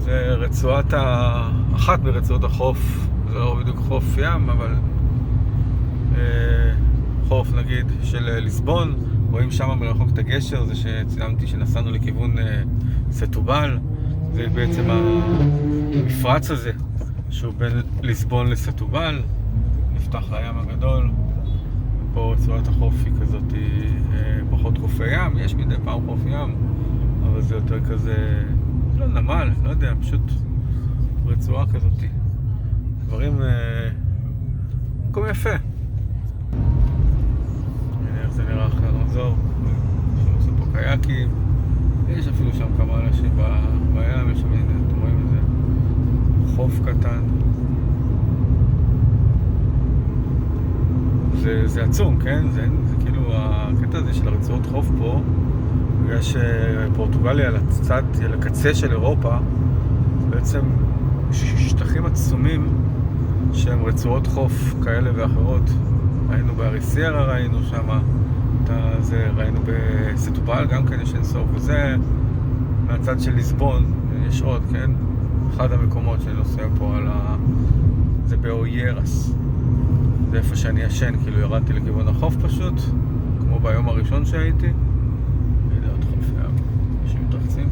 זה אחת מרצועות החוף, זה לא בדיוק חוף ים, אבל חוף נגיד של ליסבון. רואים שם מרחוק את הגשר, זה שצילמתי שנסענו לכיוון סטובל. זה בעצם המפרץ הזה שהוא בין ליסבון לסטובל, נפתח לים הגדול. פה רצועת החוף היא כזאת, פחות חופי ים, יש מדי פעם חוף ים, אבל זה יותר כזה, לא נמל, לא יודע, פשוט רצועה כזאת. דברים, מקום יפה. הנה איך זה נראה אחרי הרמזור, שעושים פה קייקים, יש אפילו שם כמה אנשים בים, יש שם, הנה, אתם רואים את זה, חוף קטן. זה עצום, כן? זה כאילו הקטע הזה של הרצועות חוף פה, בגלל שפורטוגליה על הקצה של אירופה, בעצם שטחים עצומים שהם רצועות חוף כאלה ואחרות. ראינו באריסיירה, ראינו שם, ראינו בסטובל גם כן יש אינסוף, וזה מהצד של ליסבון, יש עוד, כן? אחד המקומות שאני נוסע פה זה באויירס. זה איפה שאני ישן, כאילו ירדתי לכיוון החוף פשוט, כמו ביום הראשון שהייתי. הנה עוד חוף ים, שמתרחצים.